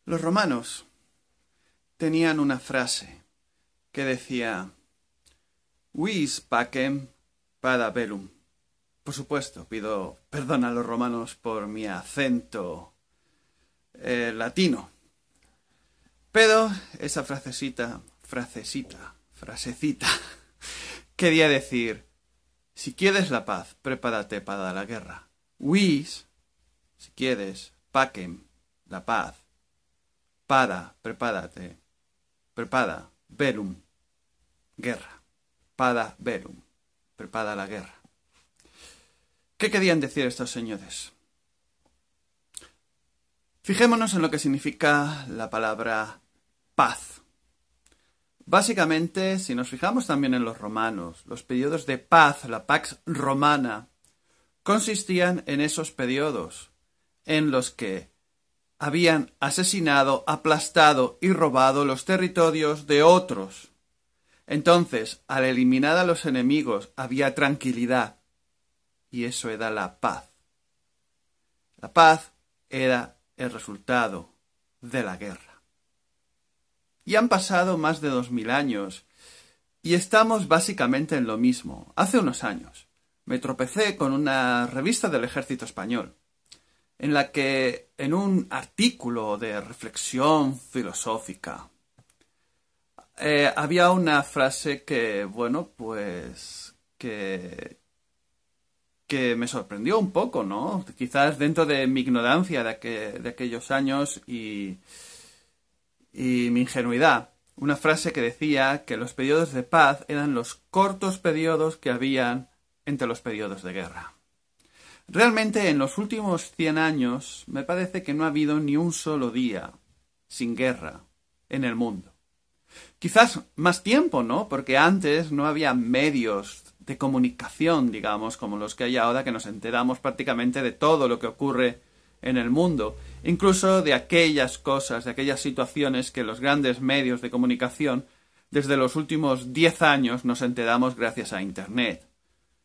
Los romanos tenían una frase que decía «Vis pacem pada bellum». Por supuesto, pido perdón a los romanos por mi acento latino. Pero esa frasecita, quería decir, si quieres la paz, prepárate para la guerra. Vis, si quieres, pacem, la paz. Pada, prepárate. Prepara, bellum, guerra. Pada, bellum, prepara la guerra. ¿Qué querían decir estos señores? Fijémonos en lo que significa la palabra paz. Básicamente, si nos fijamos también en los romanos, los periodos de paz, la pax romana, consistían en esos periodos en los que habían asesinado, aplastado y robado los territorios de otros. Entonces, al eliminar a los enemigos, había tranquilidad. Y eso era la paz. La paz era el resultado de la guerra. Y han pasado más de 2000 años y estamos básicamente en lo mismo. Hace unos años me tropecé con una revista del Ejército Español en la que, en un artículo de reflexión filosófica, había una frase que, que me sorprendió un poco, ¿no? Quizás dentro de mi ignorancia de aquellos años y mi ingenuidad. Una frase que decía que los periodos de paz eran los cortos periodos que habían entre los periodos de guerra. Realmente en los últimos 100 años me parece que no ha habido ni un solo día sin guerra en el mundo. Quizás más tiempo, ¿no? Porque antes no había medios de comunicación, digamos, como los que hay ahora, que nos enteramos prácticamente de todo lo que ocurre en el mundo, incluso de aquellas cosas, de aquellas situaciones que los grandes medios de comunicación, desde los últimos 10 años, nos enteramos gracias a Internet.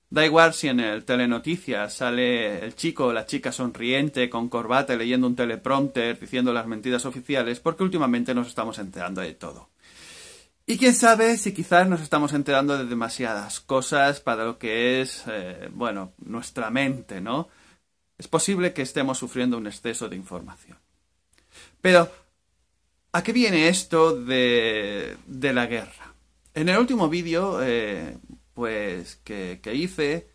Da igual si en el telenoticias sale el chico o la chica sonriente, con corbata, leyendo un teleprompter, diciendo las mentiras oficiales, porque últimamente nos estamos enterando de todo. Y quién sabe si quizás nos estamos enterando de demasiadas cosas para lo que es, nuestra mente, ¿no? Es posible que estemos sufriendo un exceso de información. Pero, ¿a qué viene esto de la guerra? En el último vídeo, que hice,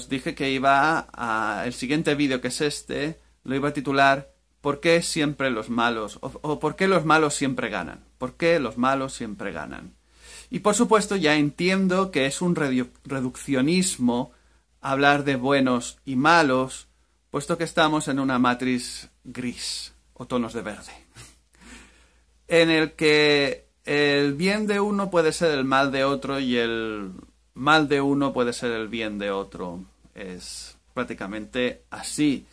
dije que el siguiente vídeo, que es este, lo iba a titular ¿Por qué siempre los malos? O ¿por qué los malos siempre ganan? ¿Por qué los malos siempre ganan? Y por supuesto ya entiendo que es un reduccionismo hablar de buenos y malos, puesto que estamos en una matriz gris o tonos de verde, en el que el bien de uno puede ser el mal de otro y el mal de uno puede ser el bien de otro. Es prácticamente así.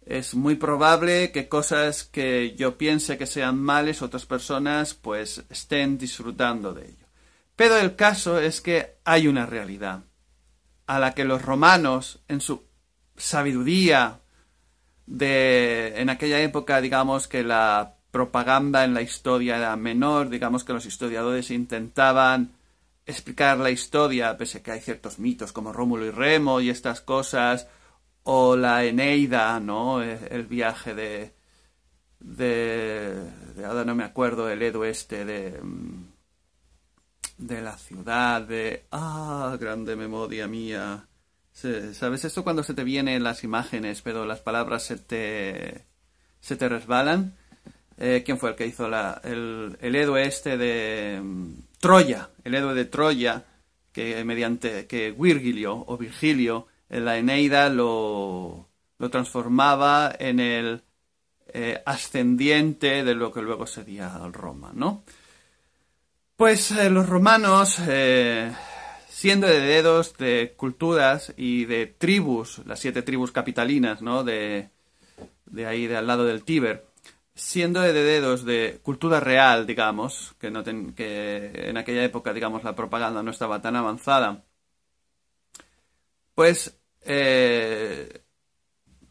Es muy probable que cosas que yo piense que sean males, otras personas pues estén disfrutando de ello. Pero el caso es que hay una realidad a la que los romanos, en su sabiduría en aquella época, digamos que la propaganda en la historia era menor, digamos que los historiadores intentaban explicar la historia, pese a que hay ciertos mitos como Rómulo y Remo y estas cosas, o la Eneida, ¿no? El viaje de ahora no me acuerdo, el héroe de la ciudad de... grande memoria mía. ¿Sabes esto cuando se te vienen las imágenes, pero las palabras se te resbalan? ¿Quién fue el que hizo el héroe de Troya? El héroe de Troya, que Virgilio en la Eneida lo transformaba en el ascendiente de lo que luego sería Roma, ¿no? Pues los romanos, siendo herederos de culturas y de tribus, las 7 tribus capitalinas, ¿no? De ahí, de al lado del Tíber, siendo herederos de cultura real, digamos, que en aquella época, digamos, la propaganda no estaba tan avanzada, pues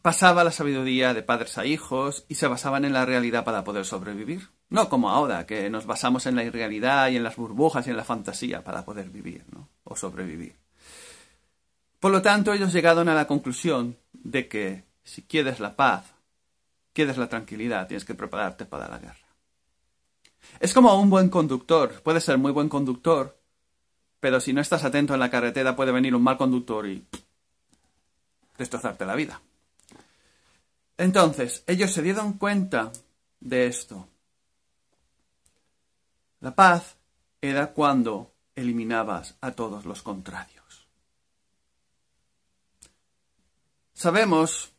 pasaba la sabiduría de padres a hijos y se basaban en la realidad para poder sobrevivir. No como ahora, que nos basamos en la irrealidad y en las burbujas y en la fantasía para poder vivir, ¿no? O sobrevivir. Por lo tanto, ellos llegaron a la conclusión de que si quieres la paz, quieres la tranquilidad, tienes que prepararte para la guerra. Es como un buen conductor. Puedes ser muy buen conductor, pero si no estás atento en la carretera puede venir un mal conductor y destrozarte la vida. Entonces, ellos se dieron cuenta de esto. La paz era cuando eliminabas a todos los contrarios. Sabemos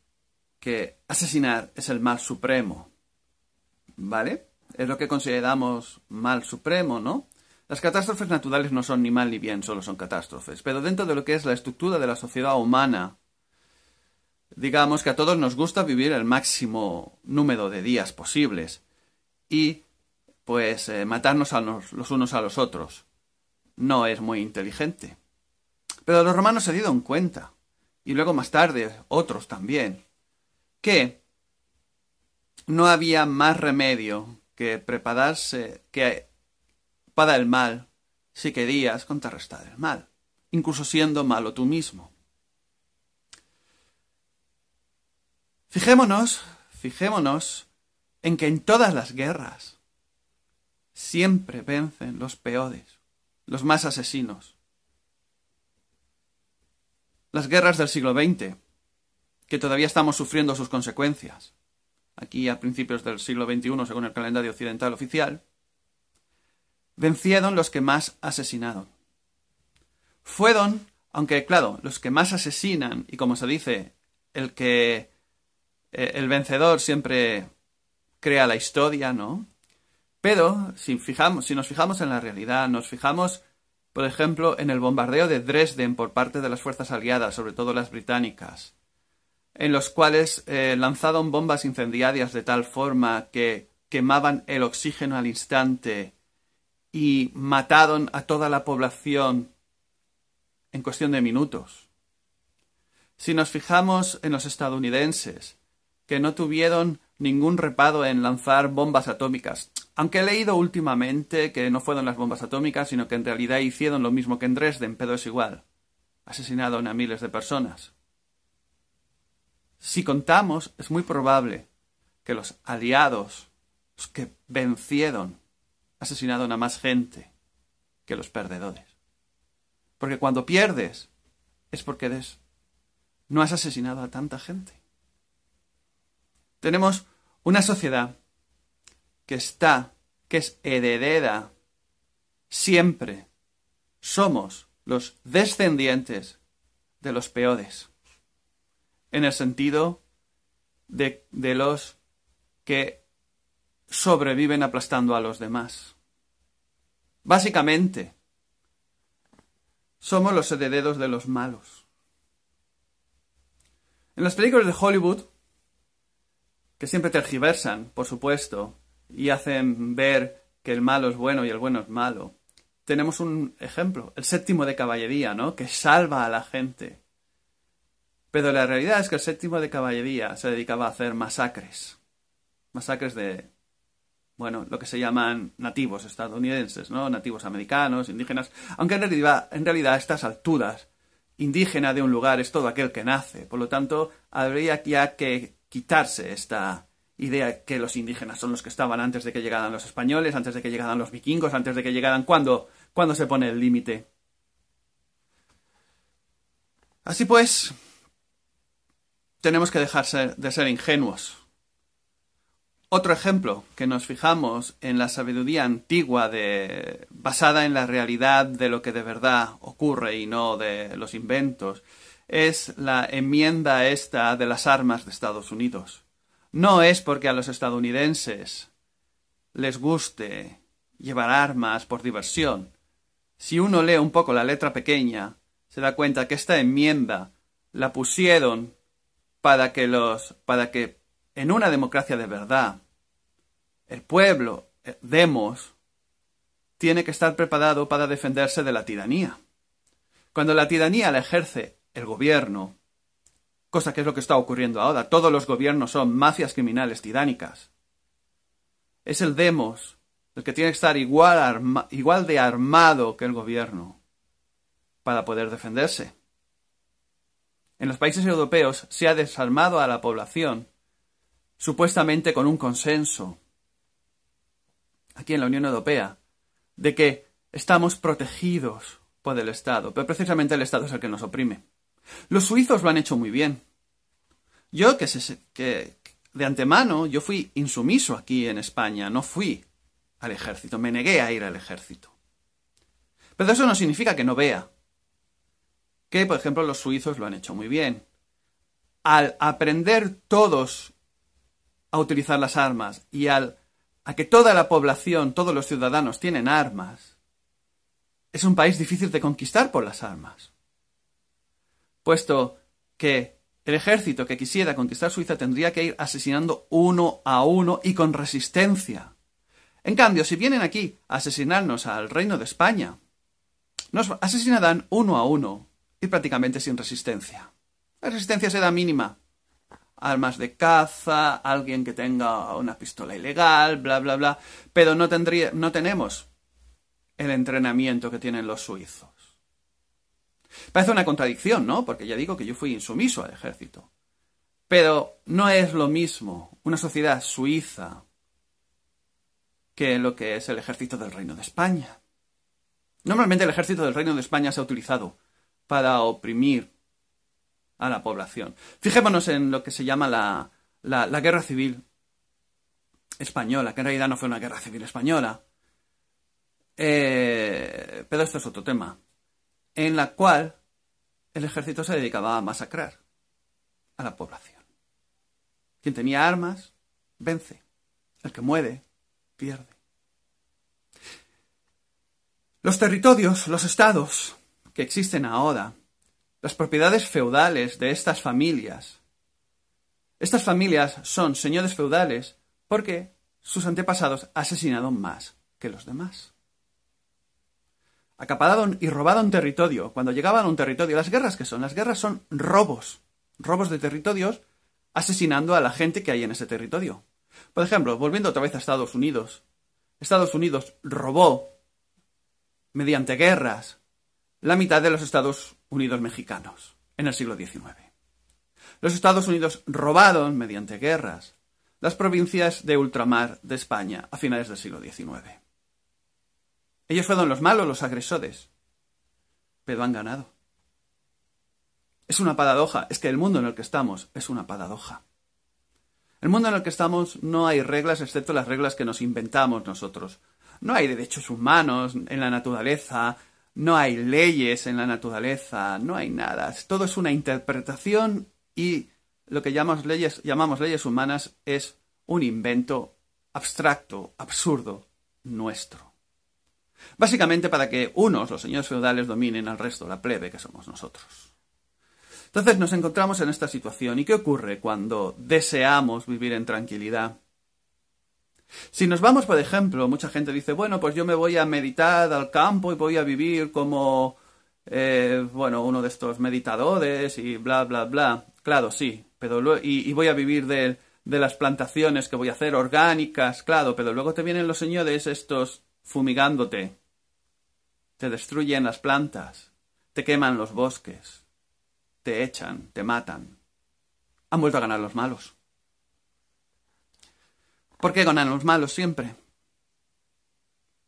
que asesinar es el mal supremo, ¿vale? Es lo que consideramos mal supremo, ¿no? Las catástrofes naturales no son ni mal ni bien, solo son catástrofes. Pero dentro de lo que es la estructura de la sociedad humana, digamos que a todos nos gusta vivir el máximo número de días posibles y, pues, matarnos los unos a los otros. No es muy inteligente. Pero los romanos se dieron cuenta, y luego más tarde otros también, que no había más remedio que prepararse para el mal si querías contrarrestar el mal, incluso siendo malo tú mismo. Fijémonos en que en todas las guerras siempre vencen los peores, los más asesinos. Las guerras del siglo XX, que todavía estamos sufriendo sus consecuencias, aquí a principios del siglo XXI, según el calendario occidental oficial, vencieron los que más asesinaron. Fueron, aunque claro, los que más asesinan, y como se dice, el vencedor siempre crea la historia, ¿no? Pero si nos fijamos en la realidad, nos fijamos, por ejemplo, en el bombardeo de Dresden por parte de las fuerzas aliadas, sobre todo las británicas, en los cuales lanzaron bombas incendiarias de tal forma que quemaban el oxígeno al instante y mataron a toda la población en cuestión de minutos. Si nos fijamos en los estadounidenses, que no tuvieron ningún reparo en lanzar bombas atómicas, aunque he leído últimamente que no fueron las bombas atómicas, sino que en realidad hicieron lo mismo que en Dresden, pero es igual. Asesinaron a miles de personas. Si contamos, es muy probable que los aliados, los que vencieron, asesinaron a más gente que los perdedores. Porque cuando pierdes es porque no has asesinado a tanta gente. Tenemos una sociedad que es heredera siempre. Somos los descendientes de los peores. En el sentido de los que sobreviven aplastando a los demás. Básicamente, somos los herederos de los malos. En las películas de Hollywood, que siempre tergiversan, por supuesto, y hacen ver que el malo es bueno y el bueno es malo, tenemos un ejemplo, el séptimo de caballería, ¿no? Que salva a la gente. Pero la realidad es que el séptimo de caballería se dedicaba a hacer masacres. Masacres de, lo que se llaman nativos estadounidenses, ¿no? Nativos americanos, indígenas. Aunque en realidad a estas alturas, indígena de un lugar es todo aquel que nace. Por lo tanto, habría ya que quitarse esta idea que los indígenas son los que estaban antes de que llegaran los españoles, antes de que llegaran los vikingos, antes de que llegaran cuando se pone el límite. Así pues, tenemos que dejar de ser ingenuos. Otro ejemplo, que nos fijamos en la sabiduría antigua basada en la realidad de lo que de verdad ocurre y no de los inventos, es la enmienda esta de las armas de Estados Unidos. No es porque a los estadounidenses les guste llevar armas por diversión. Si uno lee un poco la letra pequeña, se da cuenta que esta enmienda la pusieron para que en una democracia de verdad, el pueblo, demos, tiene que estar preparado para defenderse de la tiranía. Cuando la tiranía la ejerce el gobierno, cosa que es lo que está ocurriendo ahora. Todos los gobiernos son mafias criminales tiránicas. Es el demos el que tiene que estar igual de armado que el gobierno para poder defenderse. En los países europeos se ha desarmado a la población, supuestamente con un consenso, aquí en la Unión Europea, de que estamos protegidos por el Estado, pero precisamente el Estado es el que nos oprime. Los suizos lo han hecho muy bien. Yo, que de antemano, yo fui insumiso aquí en España, no fui al ejército, me negué a ir al ejército. Pero eso no significa que no vea que, por ejemplo, los suizos lo han hecho muy bien. Al aprender todos a utilizar las armas y a que toda la población, todos los ciudadanos tienen armas, es un país difícil de conquistar por las armas. Puesto que el ejército que quisiera conquistar Suiza tendría que ir asesinando uno a uno y con resistencia. En cambio, si vienen aquí a asesinarnos al Reino de España, nos asesinarán uno a uno y prácticamente sin resistencia. La resistencia será mínima. Armas de caza, alguien que tenga una pistola ilegal, bla, bla, bla. Pero no tenemos el entrenamiento que tienen los suizos. Parece una contradicción, ¿no? Porque ya digo que yo fui insumiso al ejército. Pero no es lo mismo una sociedad suiza que lo que es el ejército del Reino de España. Normalmente el ejército del Reino de España se ha utilizado para oprimir a la población. Fijémonos en lo que se llama la guerra civil española, que en realidad no fue una guerra civil española. Pero esto es otro tema, en la cual el ejército se dedicaba a masacrar a la población. Quien tenía armas, vence. El que muere, pierde. Los territorios, los estados que existen ahora, las propiedades feudales de estas familias son señores feudales porque sus antepasados asesinaron más que los demás. Acapararon y robaron territorio. Cuando llegaban a un territorio, ¿las guerras qué son? Las guerras son robos de territorios, asesinando a la gente que hay en ese territorio. Por ejemplo, volviendo otra vez a Estados Unidos. Estados Unidos robó, mediante guerras, la mitad de los Estados Unidos mexicanos en el siglo XIX. Los Estados Unidos robaron, mediante guerras, las provincias de ultramar de España a finales del siglo XIX. Ellos fueron los malos, los agresores, pero han ganado. Es una paradoja, es que el mundo en el que estamos es una paradoja. El mundo en el que estamos no hay reglas excepto las reglas que nos inventamos nosotros. No hay derechos humanos en la naturaleza, no hay leyes en la naturaleza, no hay nada. Todo es una interpretación y lo que llamamos leyes humanas es un invento abstracto, absurdo, nuestro. Básicamente para que unos, los señores feudales, dominen al resto, la plebe que somos nosotros. Entonces nos encontramos en esta situación. ¿Y qué ocurre cuando deseamos vivir en tranquilidad? Si nos vamos, por ejemplo, mucha gente dice, bueno, pues yo me voy a meditar al campo y voy a vivir como, uno de estos meditadores y bla, bla, bla. Claro, sí, pero y voy a vivir de las plantaciones que voy a hacer, orgánicas, claro, pero luego te vienen los señores estos fumigándote, te destruyen las plantas, te queman los bosques, te echan, te matan. Han vuelto a ganar los malos. ¿Por qué ganan los malos siempre?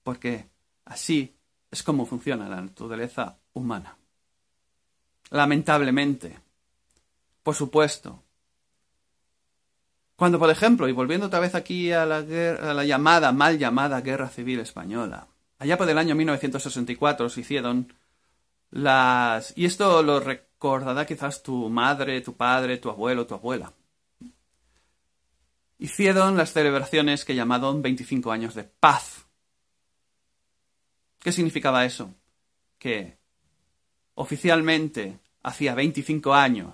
Porque así es como funciona la naturaleza humana. Lamentablemente. Por supuesto. Cuando, por ejemplo, y volviendo otra vez aquí a la mal llamada Guerra Civil Española, allá por el año 1964 se hicieron y esto lo recordará quizás tu madre, tu padre, tu abuelo, tu abuela. Hicieron las celebraciones que llamaron 25 años de paz. ¿Qué significaba eso? Que oficialmente hacía 25 años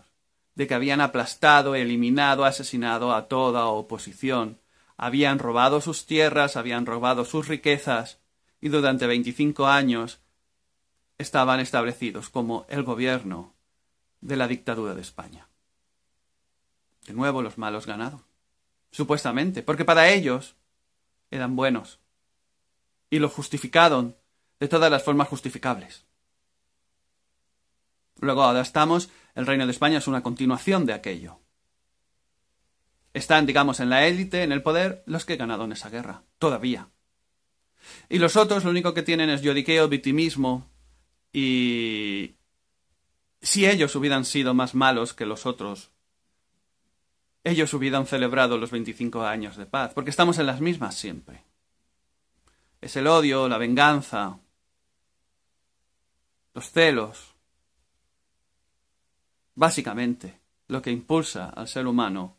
de que habían aplastado, eliminado, asesinado a toda oposición. Habían robado sus tierras, habían robado sus riquezas y durante 25 años estaban establecidos como el gobierno de la dictadura de España. de nuevo los malos ganaron. Supuestamente, porque para ellos eran buenos. Y lo justificaron de todas las formas justificables. Luego ahora el Reino de España es una continuación de aquello. Están, digamos, en la élite, en el poder, los que ganaron esa guerra, todavía. Y los otros lo único que tienen es lloriqueo, victimismo, y si ellos hubieran sido más malos que los otros, ellos hubieran celebrado los 25 años de paz, porque estamos en las mismas siempre. Es el odio, la venganza, los celos, básicamente lo que impulsa al ser humano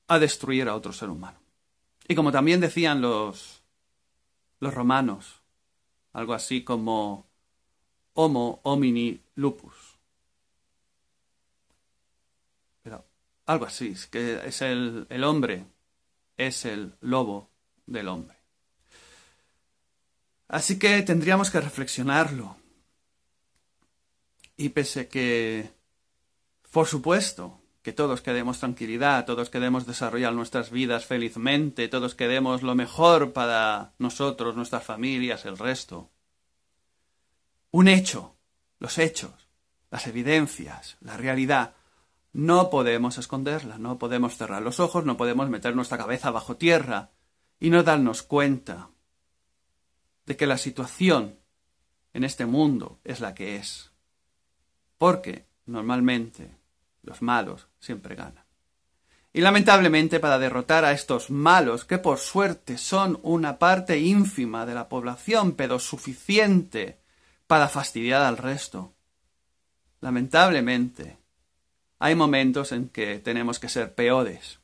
a destruir a otro ser humano. Y como también decían los romanos, algo así como homo homini lupus. Pero algo así, es que es el hombre, es el lobo del hombre. Así que tendríamos que reflexionarlo. Y pese que, por supuesto, que todos queremos tranquilidad, todos queremos desarrollar nuestras vidas felizmente, todos queremos lo mejor para nosotros, nuestras familias, el resto. Un hecho, los hechos, las evidencias, la realidad, no podemos esconderla, no podemos cerrar los ojos, no podemos meter nuestra cabeza bajo tierra y no darnos cuenta de que la situación en este mundo es la que es. Porque, normalmente, los malos siempre ganan. Y lamentablemente, para derrotar a estos malos, que por suerte son una parte ínfima de la población, pero suficiente para fastidiar al resto, lamentablemente, hay momentos en que tenemos que ser peores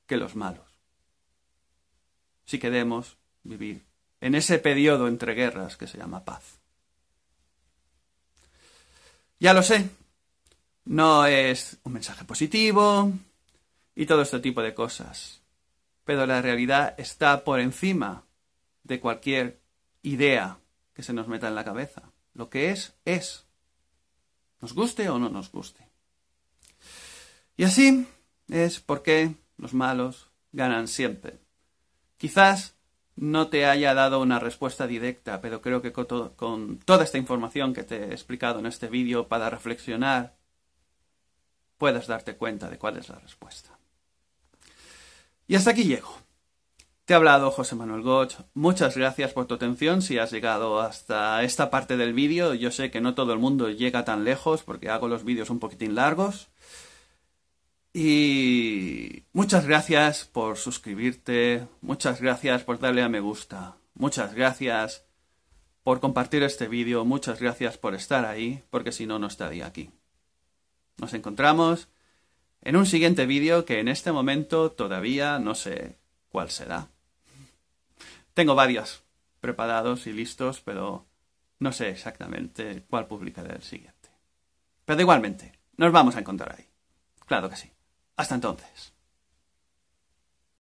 que los malos, si queremos vivir en ese periodo entre guerras que se llama paz. Ya lo sé, no es un mensaje positivo y todo este tipo de cosas, pero la realidad está por encima de cualquier idea que se nos meta en la cabeza. Lo que es, nos guste o no nos guste. Y así es porque los malos ganan siempre. Quizás no te haya dado una respuesta directa, pero creo que con toda esta información que te he explicado en este vídeo para reflexionar, puedas darte cuenta de cuál es la respuesta. Y hasta aquí llego. Te ha hablado José Manuel Goch. Muchas gracias por tu atención si has llegado hasta esta parte del vídeo. Yo sé que no todo el mundo llega tan lejos porque hago los vídeos un poquitín largos. Y muchas gracias por suscribirte, muchas gracias por darle a me gusta, muchas gracias por compartir este vídeo, muchas gracias por estar ahí, porque si no, no estaría aquí. Nos encontramos en un siguiente vídeo que en este momento todavía no sé cuál será. Tengo varios preparados y listos, pero no sé exactamente cuál publicaré el siguiente. Pero igualmente, nos vamos a encontrar ahí. Claro que sí. Hasta entonces.